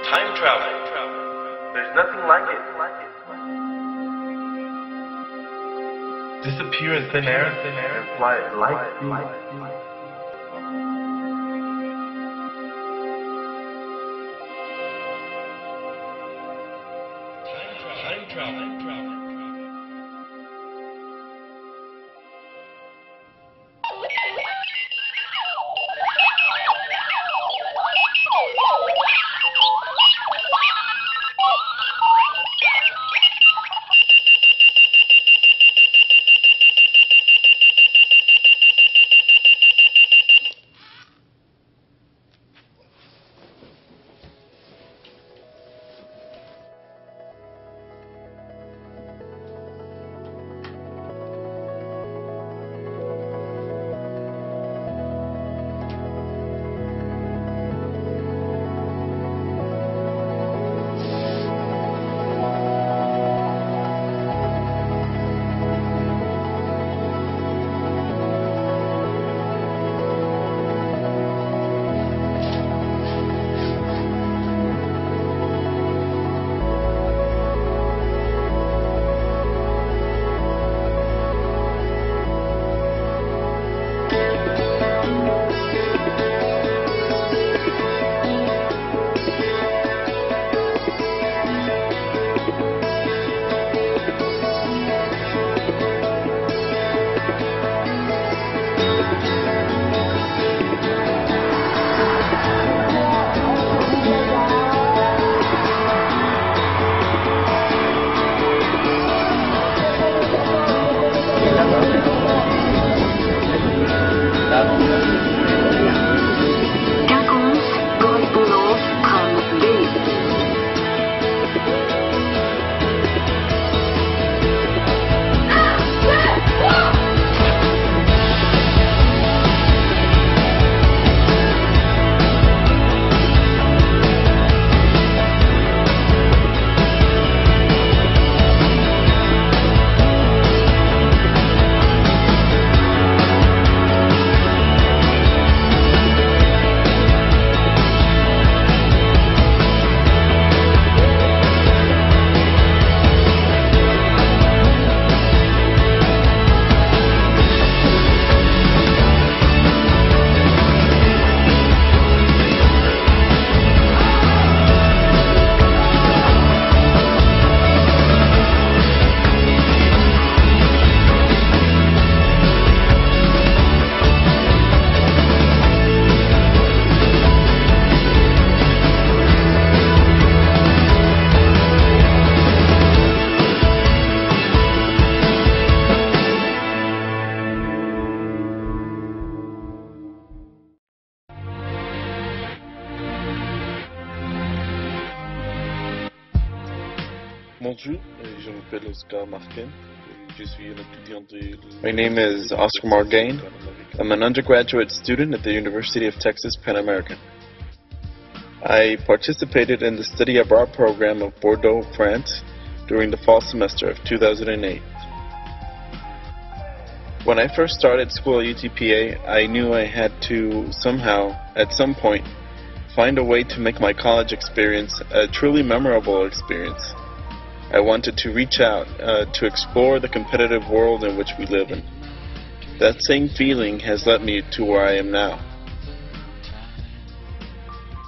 Time travel. There's nothing like it. Disappear in thin air, and fly at light speed. Time travel. Bonjour, je m'appelle Oscar Martin. Je suis un étudiant de... My name is Oscar Margain. I'm an undergraduate student at the University of Texas Pan American. I participated in the study abroad program of Bordeaux, France during the fall semester of 2008. When I first started school at UTPA, I knew I had to somehow, at some point, find a way to make my college experience a truly memorable experience. I wanted to reach out to explore the competitive world in which we live in. That same feeling has led me to where I am now.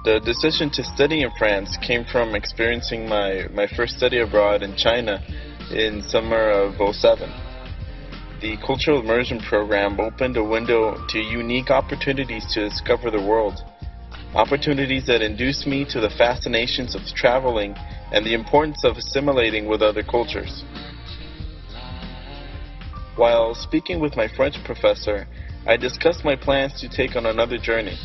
The decision to study in France came from experiencing my first study abroad in China in summer of 2007. The cultural immersion program opened a window to unique opportunities to discover the world. Opportunities that induced me to the fascinations of traveling and the importance of assimilating with other cultures. While speaking with my French professor, I discussed my plans to take on another journey,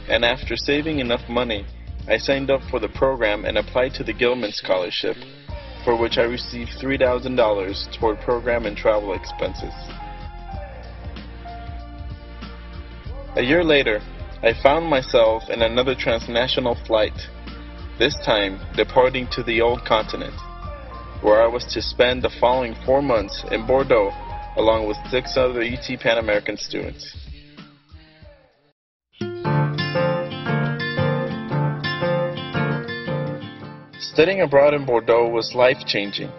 and after saving enough money, I signed up for the program and applied to the Gilman Scholarship, for which I received $3,000 toward program and travel expenses. A year later, I found myself in another transnational flight, this time departing to the old continent, where I was to spend the following 4 months in Bordeaux along with 6 other UT Pan American students. Studying abroad in Bordeaux was life-changing.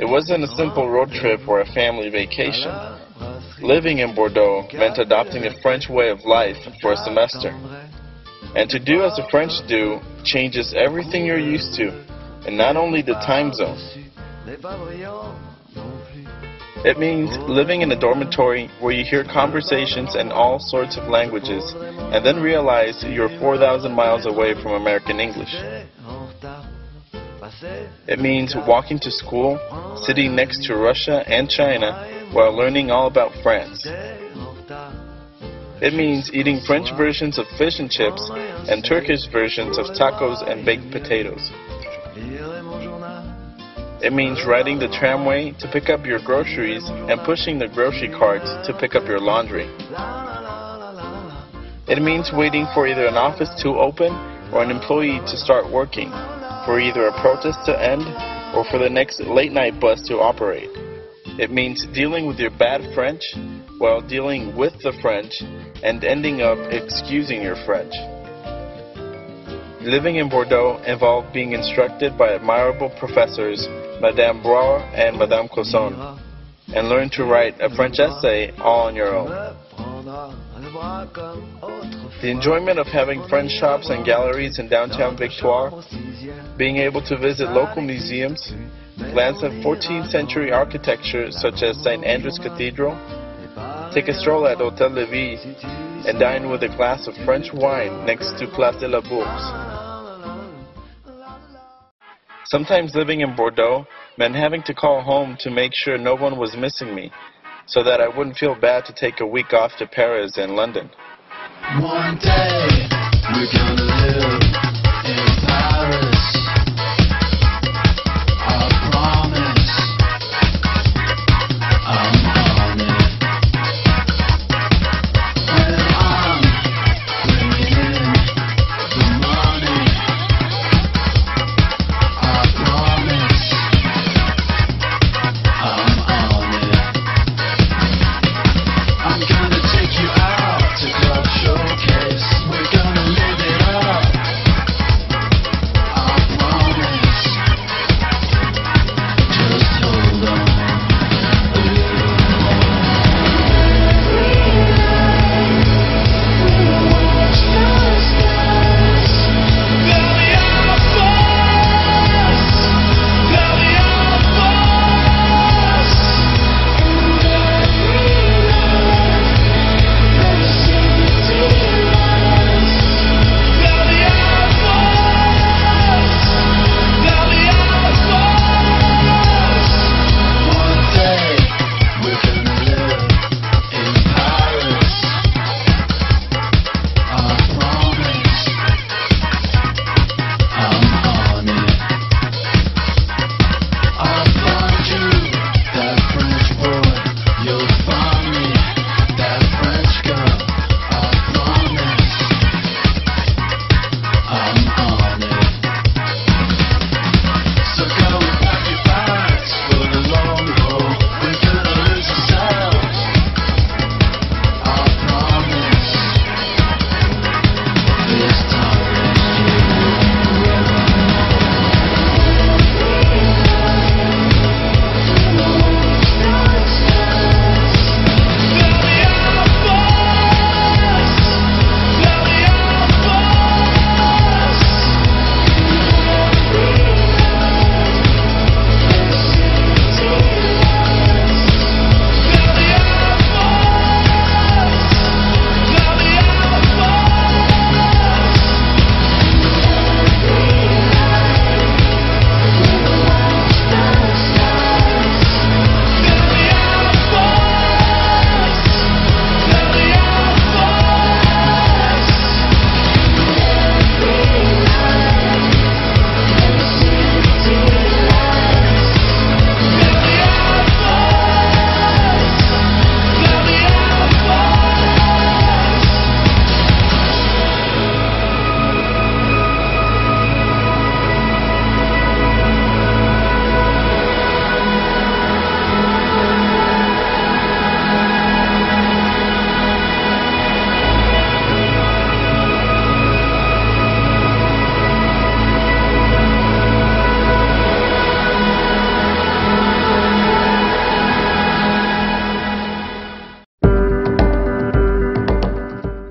It wasn't a simple road trip or a family vacation. Living in Bordeaux meant adopting a French way of life for a semester. And to do as the French do changes everything you're used to, and not only the time zone. It means living in a dormitory where you hear conversations in all sorts of languages and then realize you're 4,000 miles away from American English. It means walking to school, sitting next to Russia and China while learning all about France. It means eating French versions of fish and chips and Turkish versions of tacos and baked potatoes. It means riding the tramway to pick up your groceries and pushing the grocery carts to pick up your laundry. It means waiting for either an office to open or an employee to start working, for either a protest to end or for the next late-night bus to operate. It means dealing with your bad French while dealing with the French and ending up excusing your French. Living in Bordeaux involved being instructed by admirable professors Madame Brower and Madame Cosson, and learn to write a French essay all on your own. The enjoyment of having French shops and galleries in downtown Victoire, being able to visit local museums, glance at 14th century architecture such as St. Andrew's Cathedral, take a stroll at Hôtel de Ville, and dine with a glass of French wine next to Place de la Bourse. Sometimes living in Bordeaux meant having to call home to make sure no one was missing me, so that I wouldn't feel bad to take a week off to Paris and London. One day, we're gonna live in Paris. I promise, I'm on it. When I'm bringing in the money, I promise, I'm on it. I'm gonna take you out to Club Showcase. We're gonna live it up.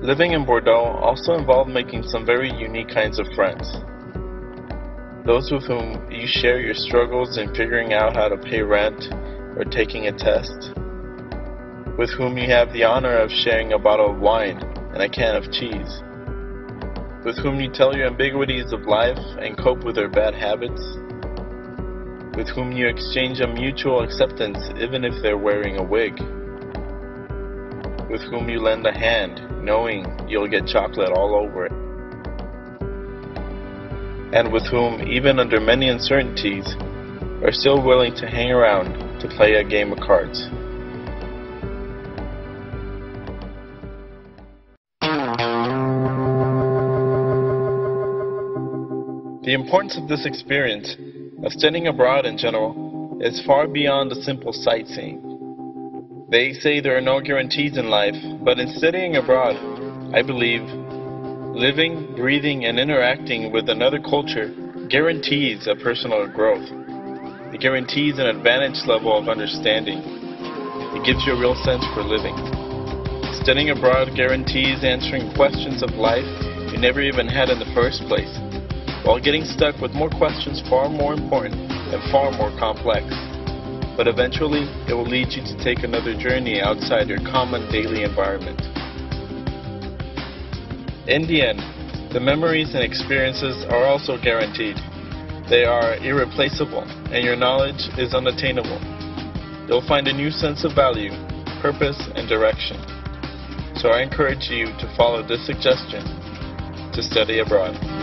Living in Bordeaux also involved making some very unique kinds of friends. Those with whom you share your struggles in figuring out how to pay rent or taking a test. With whom you have the honor of sharing a bottle of wine and a can of cheese. With whom you tell your ambiguities of life and cope with their bad habits. With whom you exchange a mutual acceptance even if they're wearing a wig. With whom you lend a hand, knowing you'll get chocolate all over it. And with whom, even under many uncertainties, are still willing to hang around to play a game of cards. The importance of this experience, of studying abroad in general, is far beyond the simple sightseeing. They say there are no guarantees in life, but in studying abroad, I believe living, breathing, and interacting with another culture guarantees a personal growth. It guarantees an advanced level of understanding. It gives you a real sense for living. Studying abroad guarantees answering questions of life you never even had in the first place, while getting stuck with more questions far more important and far more complex. But eventually, it will lead you to take another journey outside your common daily environment. In the end, the memories and experiences are also guaranteed. They are irreplaceable, and your knowledge is unattainable. You'll find a new sense of value, purpose, and direction. So I encourage you to follow this suggestion to study abroad.